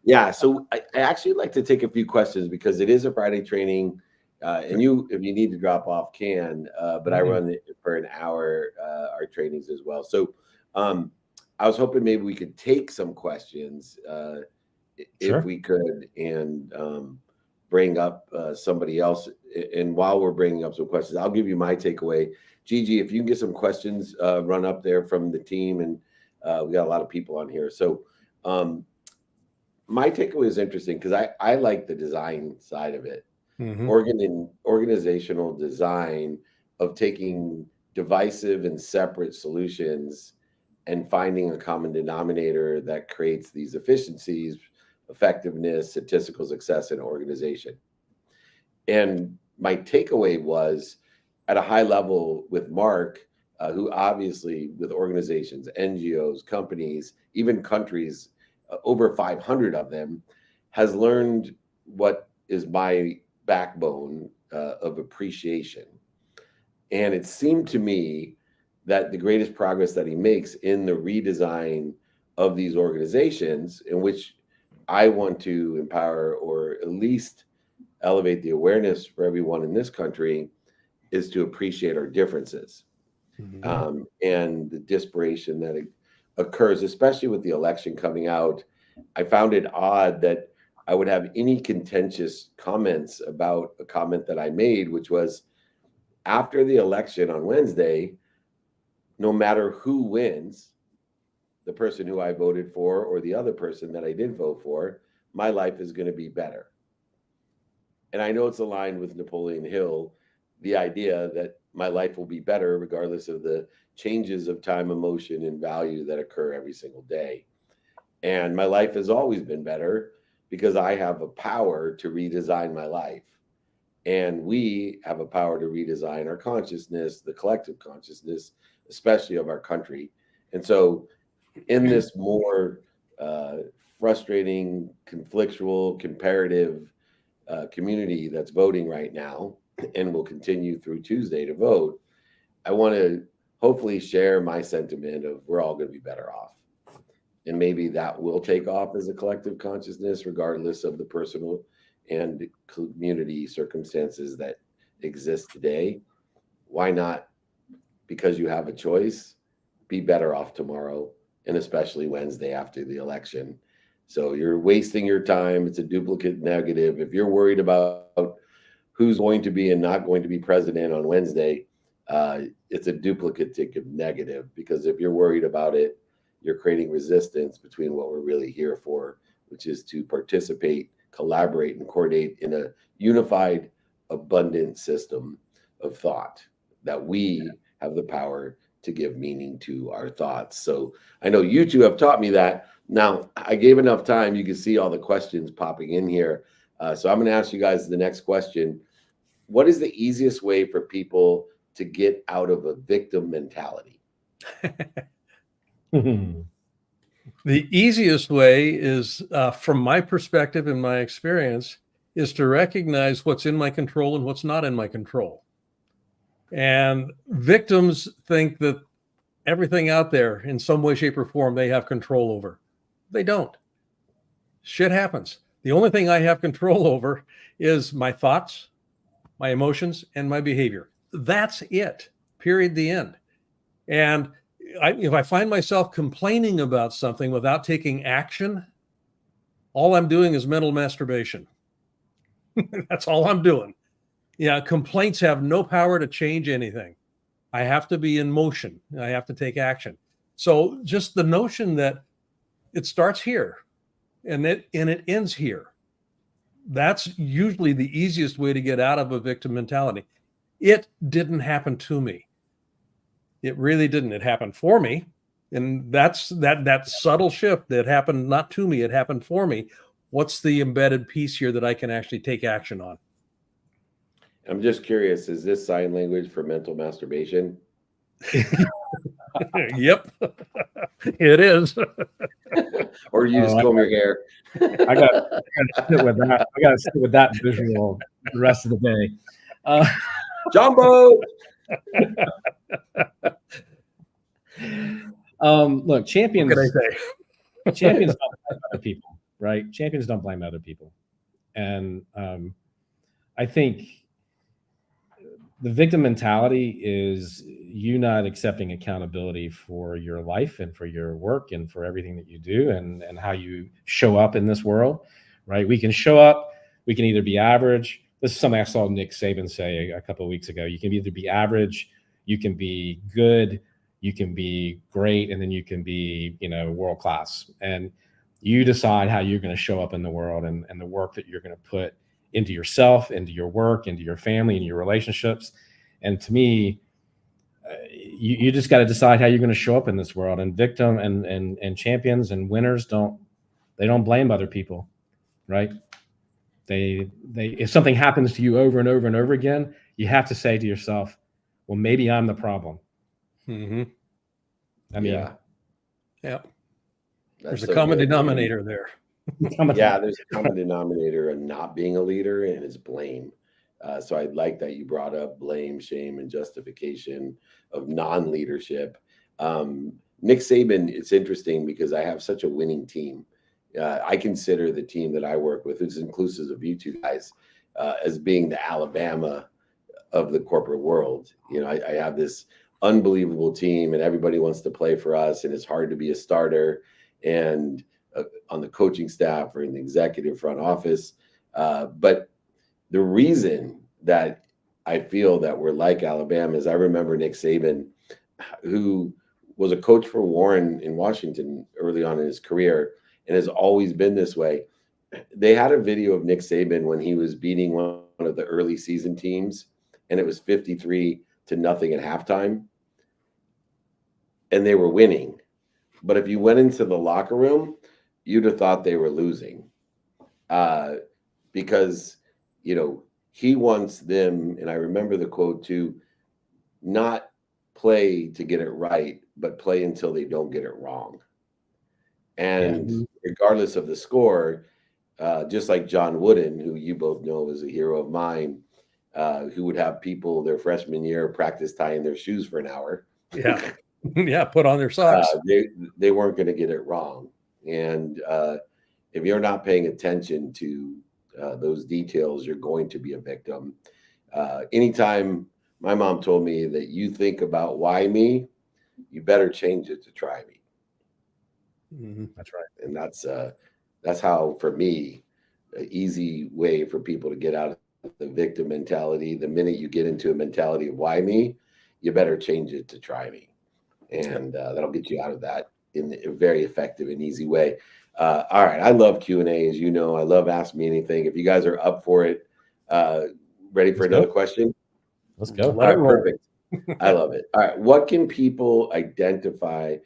Yeah, so I actually like to take a few questions because it is a Friday training, and if you need to drop off, can. But I run it for an hour, our trainings as well. So I was hoping maybe we could take some questions if we could, and bring up somebody else. And while we're bringing up some questions, I'll give you my takeaway. Gigi, if you can get some questions run up there from the team, and we got a lot of people on here. So my takeaway is interesting because I like the design side of it. Organizational design of taking divisive and separate solutions and finding a common denominator that creates these efficiencies, effectiveness, statistical success in an organization. And my takeaway was at a high level with Mark, who obviously with organizations, NGOs, companies, even countries, over 500 of them, has learned what is my backbone of appreciation. And it seemed to me that the greatest progress that he makes in the redesign of these organizations, in which I want to empower or at least elevate the awareness for everyone in this country, is to appreciate our differences and the disparation that occurs, especially with the election coming out. I found it odd that I would have any contentious comments about a comment that I made, which was after the election on Wednesday, no matter who wins, the person who I voted for or the other person that I did vote for, my life is going to be better. And I know it's aligned with Napoleon Hill, the idea that my life will be better regardless of the changes of time, emotion, and value that occur every single day. And my life has always been better because I have a power to redesign my life. And we have a power to redesign our consciousness, the collective consciousness, especially of our country. And so in this more frustrating, conflictual, comparative community that's voting right now and will continue through Tuesday to vote, I want to hopefully share my sentiment of we're all going to be better off. And maybe that will take off as a collective consciousness, regardless of the personal and community circumstances that exist today. Why not? Because you have a choice, be better off tomorrow, and especially Wednesday after the election. So you're wasting your time. It's a duplicate negative. If you're worried about who's going to be and not going to be president on Wednesday, it's a duplicative negative, because if you're worried about it, you're creating resistance between what we're really here for, which is to participate, collaborate, and coordinate in a unified, abundant system of thought that we have the power to give meaning to our thoughts. So I know you two have taught me that. Now, I gave enough time. You can see all the questions popping in here. So I'm going to ask you guys the next question. What is the easiest way for people to get out of a victim mentality? The easiest way is, from my perspective and my experience, is to recognize what's in my control and what's not in my control. And victims think that everything out there in some way, shape, or form they have control over. They don't. Shit happens. The only thing I have control over is my thoughts, my emotions, and my behavior. That's it. Period. The end. And if I find myself complaining about something without taking action, all I'm doing is mental masturbation. That's all I'm doing. Yeah, complaints have no power to change anything. I have to be in motion. I have to take action. So just the notion that it starts here and it ends here. That's usually the easiest way to get out of a victim mentality. It didn't happen to me. It really didn't. It happened for me. And that's that subtle shift that happened not to me, it happened for me. What's the embedded piece here that I can actually take action on? I'm just curious, is this sign language for mental masturbation? Yep, it is. Or you just comb your hair. I got to sit with that. I got to sit with that visual the rest of the day. Jumbo. Look, champions. What can I say? Champions don't blame other people, right? Champions don't blame other people, and I think the victim mentality is you not accepting accountability for your life and for your work and for everything that you do and how you show up in this world, right? We can show up, we can either be average. This is something I saw Nick Saban say a couple of weeks ago. You can either be average, you can be good, you can be great, and then you can be, world class. And you decide how you're going to show up in the world and the work that you're going to put into yourself, into your work, into your family, and your relationships. And to me, you just got to decide how you're going to show up in this world. And victim and champions and winners don't blame other people, right? They if something happens to you over and over and over again, you have to say to yourself, well, maybe I'm the problem. Mm-hmm. I mean, yeah. There's That's a so common good. denominator there. Yeah, there's a common denominator in not being a leader, and it's blame. So I like that you brought up blame, shame, and justification of non-leadership. Nick Saban, it's interesting because I have such a winning team. I consider the team that I work with, who's inclusive of you two guys, as being the Alabama of the corporate world. I have this unbelievable team, and everybody wants to play for us, and it's hard to be a starter and on the coaching staff or in the executive front office. But the reason that I feel that we're like Alabama is I remember Nick Saban, who was a coach for Warren in Washington early on in his career and has always been this way. They had a video of Nick Saban when he was beating one of the early season teams, and it was 53-0 at halftime, and they were winning. But if you went into the locker room, you'd have thought they were losing, because, he wants them, and I remember the quote too, not play to get it right, but play until they don't get it wrong. And regardless of the score, just like John Wooden, who you both know is a hero of mine, who would have people their freshman year practice tying their shoes for an hour. Yeah. Yeah. Put on their socks. They weren't going to get it wrong. And if you're not paying attention to those details, you're going to be a victim. Anytime my mom told me that you think about why me, you better change it to try me. Mm-hmm. That's right. And that's how, for me, an easy way for people to get out of the victim mentality. The minute you get into a mentality of why me, you better change it to try me. And that'll get you out of that in a very effective and easy way. All right. I love Q&A, as you know. I love Ask Me Anything. If you guys are up for it, ready for another question? Let's go. All right, perfect. I love it. All right. What can people identify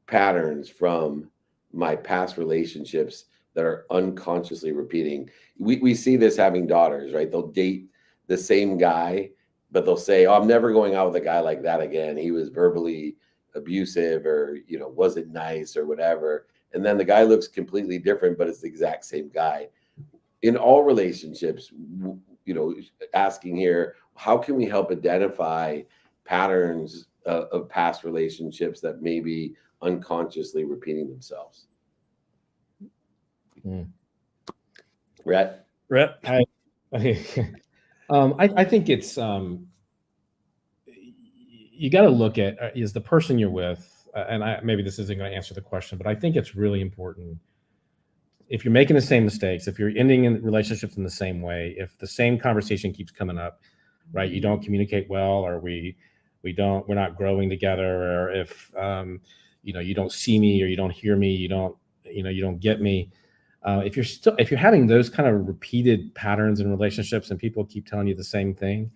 patterns from my past relationships that are unconsciously repeating? We see this having daughters, right? They'll date the same guy, but they'll say, oh, I'm never going out with a guy like that again. He was verbally abusive, or, wasn't nice or whatever. And then the guy looks completely different, but it's the exact same guy. In all relationships, asking here, how can we help identify patterns of past relationships that may be unconsciously repeating themselves? Rhett? I think it's you got to look at is the person you're with, and maybe this isn't going to answer the question, but I think it's really important. If you're making the same mistakes, if you're ending in relationships in the same way, if the same conversation keeps coming up, right? You don't communicate well, or we're not growing together, or if you don't see me, or you don't hear me, you don't get me. If you're having those kind of repeated patterns in relationships and people keep telling you the same thing,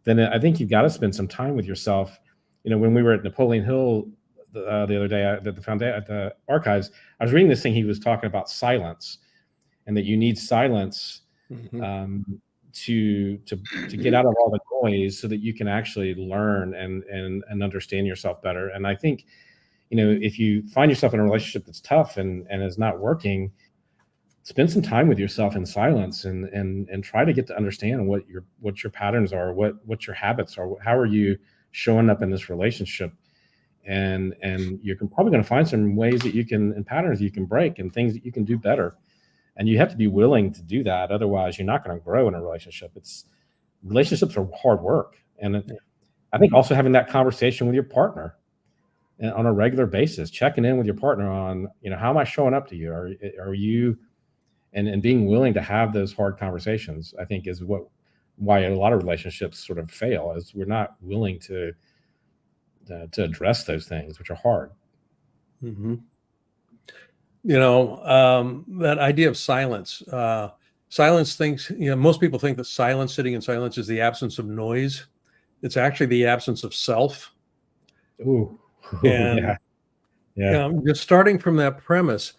then I think you've got to spend some time with yourself. When we were at Napoleon Hill the other day at the archives, I was reading this thing. He was talking about silence, and that you need silence to get out of all the noise so that you can actually learn and understand yourself better. And I think, if you find yourself in a relationship that's tough and is not working, spend some time with yourself in silence and try to get to understand what your patterns are, what your habits are, how are you showing up in this relationship. And you're probably going to find some ways that you can, and patterns you can break, and things that you can do better. And you have to be willing to do that. Otherwise, you're not going to grow in a relationship. Relationships are hard work. And I think also having that conversation with your partner on a regular basis, checking in with your partner on, how am I showing up to you? Are you, and being willing to have those hard conversations, I think is why a lot of relationships sort of fail, is we're not willing to address those things, which are hard. Mm-hmm. That idea of silence. Silence thinks, most people think that silence, sitting in silence, is the absence of noise. It's actually the absence of self. Ooh. And just starting from that premise,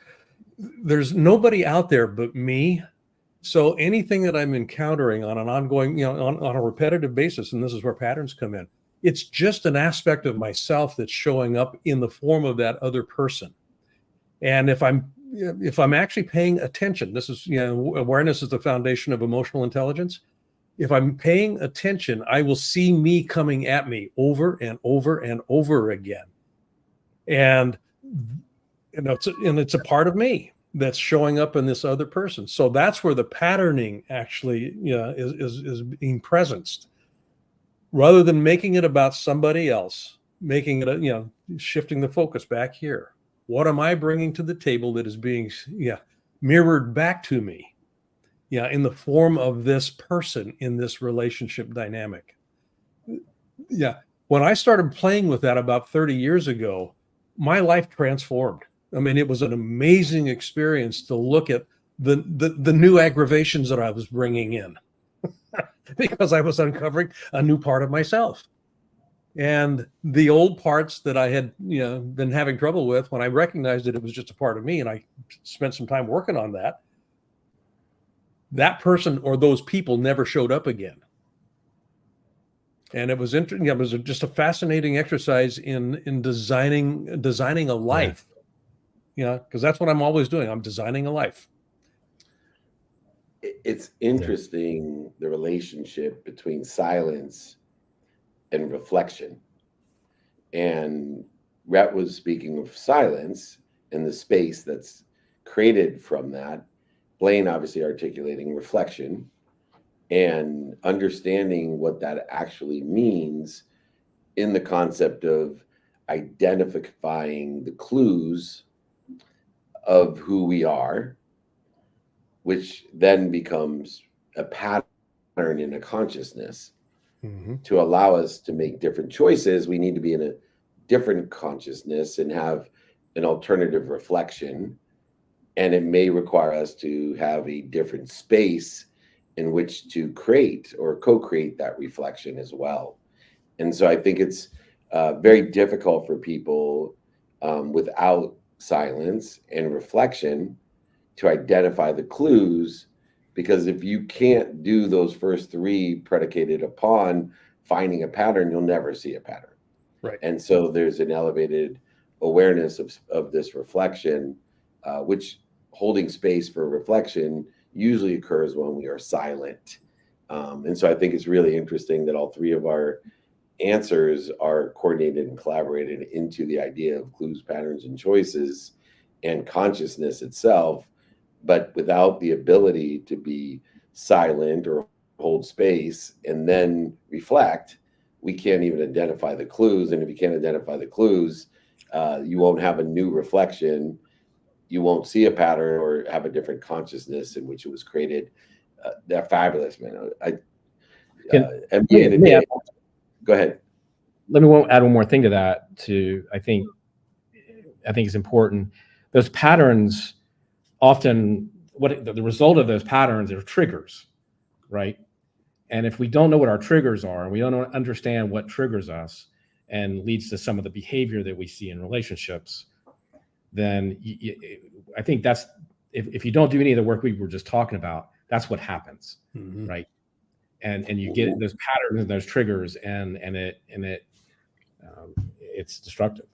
there's nobody out there but me. So anything that I'm encountering on an ongoing, on a repetitive basis, and this is where patterns come in, it's just an aspect of myself that's showing up in the form of that other person. And if I'm actually paying attention, this is, awareness is the foundation of emotional intelligence. If I'm paying attention, I will see me coming at me over and over and over again. And it's a part of me that's showing up in this other person. So that's where the patterning actually, is being presenced, rather than making it about somebody else, making it, shifting the focus back here. What am I bringing to the table that is being, mirrored back to me, in the form of this person in this relationship dynamic? When I started playing with that about 30 years ago, my life transformed. I mean, it was an amazing experience to look at the new aggravations that I was bringing in because I was uncovering a new part of myself. And the old parts that I had, been having trouble with, when I recognized that it was just a part of me, and I spent some time working on that person or those people never showed up again. And it was interesting. It was just a fascinating exercise in designing a life. Because that's what I'm always doing. I'm designing a life. It's interesting, the relationship between silence and reflection. And Rhett was speaking of silence and the space that's created from that. Blaine obviously articulating reflection and understanding what that actually means in the concept of identifying the clues of who we are, which then becomes a pattern in a consciousness. Mm-hmm. To allow us to make different choices, we need to be in a different consciousness and have an alternative reflection. And it may require us to have a different space in which to create or co-create that reflection as well. And so I think it's very difficult for people without silence and reflection to identify the clues, because if you can't do those first three predicated upon finding a pattern, you'll never see a pattern. Right. And so there's an elevated awareness of this reflection, which holding space for reflection usually occurs when we are silent. And so I think it's really interesting that all three of our answers are coordinated and collaborated into the idea of clues, patterns, and choices and consciousness itself. But without the ability to be silent or hold space and then reflect, we can't even identify the clues. And if you can't identify the clues, you won't have a new reflection. You won't see a pattern or have a different consciousness in which it was created. They're fabulous, man. MBA today. Go ahead. Let me add one more thing to that. I think it's important. Those patterns often, the result of those patterns are triggers, right? And if we don't know what our triggers are, and we don't understand what triggers us and leads to some of the behavior that we see in relationships, then I think that's, if you don't do any of the work we were just talking about, that's what happens, mm-hmm. right? and you get those patterns and those triggers, and it's destructive.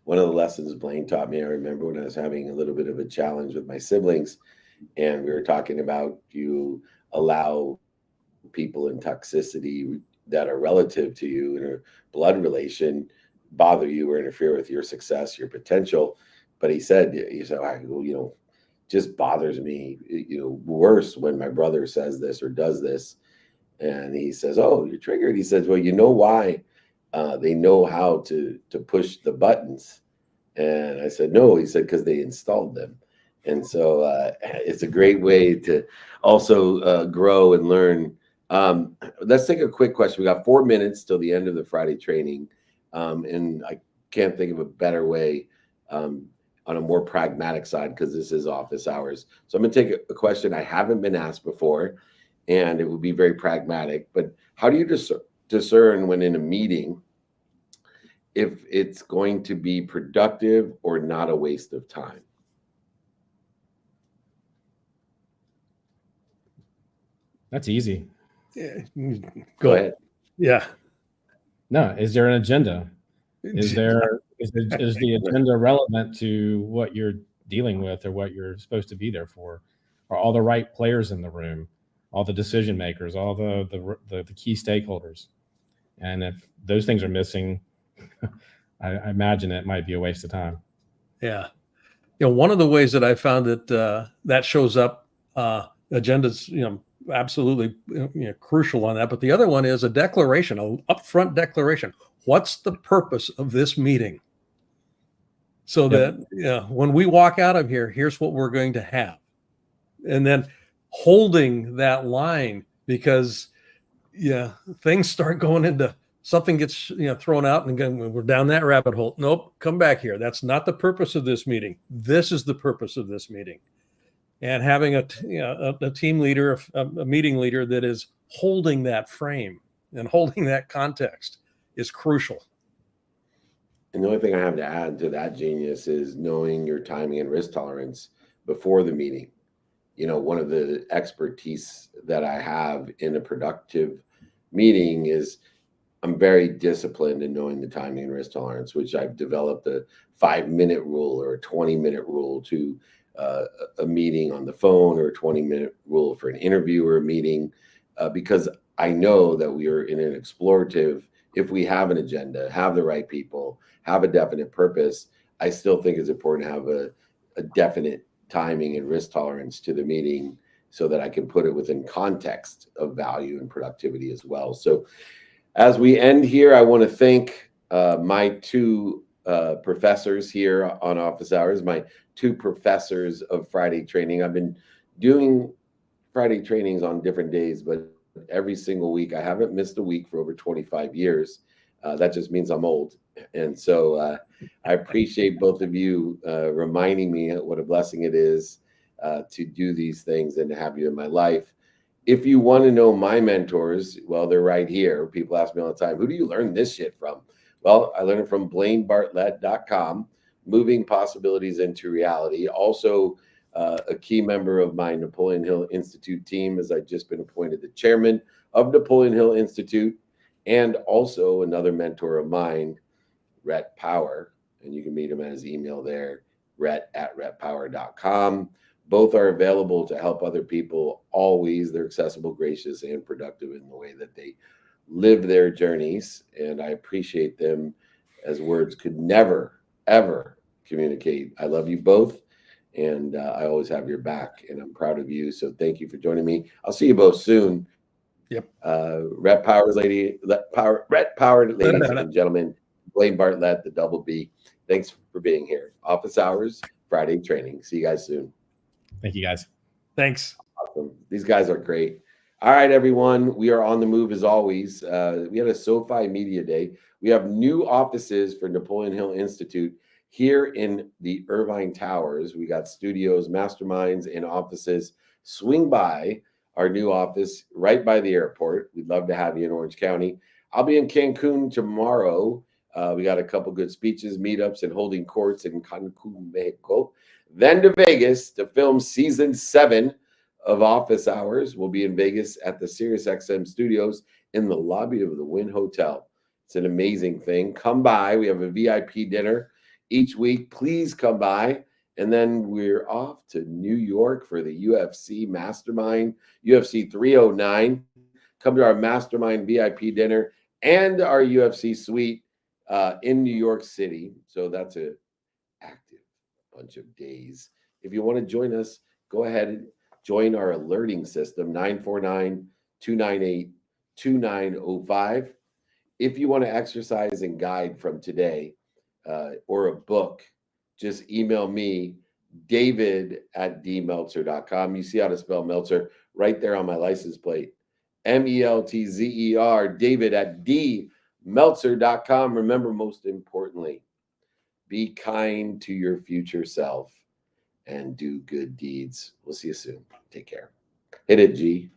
One of the lessons Blaine taught me, I remember when I was having a little bit of a challenge with my siblings, and we were talking about, you allow people in toxicity that are relative to you in a blood relation bother you or interfere with your success, your potential. But he said, just bothers me, worse when my brother says this or does this. And he says, oh, you're triggered. He says, well, you know why? They know how to push the buttons. And I said, no. He said, because they installed them. And so it's a great way to also grow and learn. Let's take a quick question. We got 4 minutes till the end of the Friday training. And I can't think of a better way on a more pragmatic side, because this is office hours. So I'm going to take a question I haven't been asked before, and it would be very pragmatic. But how do you discern when in a meeting if it's going to be productive or not a waste of time? That's easy. Yeah. Go ahead. Yeah. No, is there an agenda? Is the agenda relevant to what you're dealing with or what you're supposed to be there for? Are all the right players in the room, all the decision makers, all the key stakeholders? And if those things are missing, I imagine it might be a waste of time. Yeah. One of the ways that I found that that shows up, agendas, absolutely crucial on that. But the other one is a declaration, an upfront declaration. What's the purpose of this meeting? So that when we walk out of here, here's what we're going to have. And then holding that line, because things start going into something gets thrown out, and again, we're down that rabbit hole. Nope, come back here. That's not the purpose of this meeting. This is the purpose of this meeting. And having a team leader, a meeting leader that is holding that frame and holding that context is crucial. And the only thing I have to add to that, Genius, is knowing your timing and risk tolerance before the meeting. One of the expertise that I have in a productive meeting is I'm very disciplined in knowing the timing and risk tolerance, which I've developed a 5-minute rule or a 20-minute rule to a meeting on the phone, or a 20-minute rule for an interview or a meeting, because I know that we are in an explorative. If we have an agenda, have the right people, have a definite purpose, I still think it's important to have a definite timing and risk tolerance to the meeting, so that I can put it within context of value and productivity as well. So as we end here, I want to thank my two professors here on Office Hours, my two professors of Friday training. I've been doing Friday trainings on different days, but every single week. I haven't missed a week for over 25 years. That just means I'm old. And so I appreciate both of you reminding me what a blessing it is to do these things and to have you in my life. If you want to know my mentors, well, they're right here. People ask me all the time, who do you learn this shit from? Well, I learned it from BlaineBartlett.com, Moving Possibilities into Reality. Also, a key member of my Napoleon Hill Institute team, as I've just been appointed the chairman of Napoleon Hill Institute, and also another mentor of mine, Rhett Power. And you can meet him at his email there, Rhett@rhettpower.com. Both are available to help other people always. They're accessible, gracious, and productive in the way that they live their journeys. And I appreciate them as words could never, ever communicate. I love you both, and I always have your back, and I'm proud of you. So thank you for joining me. I'll see you both soon. Yep. Rhett Power, ladies and gentlemen, Blaine Bartlett, the double B. Thanks for being here. Office Hours, Friday training. See you guys soon. Thank you, guys. Thanks. Awesome. These guys are great. All right, everyone. We are on the move as always. We had a SoFi Media Day. We have new offices for Napoleon Hill Institute here in the Irvine Towers. We got studios, masterminds, and offices. Swing by our new office right by the airport. We'd love to have you in Orange County. I'll be in Cancun tomorrow. We got a couple good speeches, meetups, and holding courts in Cancun, Mexico. Then to Vegas to film season 7 of office hours will be in Vegas at the SiriusXM studios in the lobby of the Wynn Hotel. It's an amazing thing. Come by. We have a VIP dinner each week. Please come by. And then we're off to New York for the UFC Mastermind, UFC 309. Come to our Mastermind VIP dinner and our UFC suite in New York City. So that's an active bunch of days. If you want to join us, go ahead and join our alerting system, 949-298-2905. If you want to exercise and guide from today or a book, just email me, david@dmeltzer.com. You see how to spell Meltzer right there on my license plate. Meltzer, david@dmeltzer.com. Remember, most importantly, be kind to your future self and do good deeds. We'll see you soon. Take care. Hit it, G.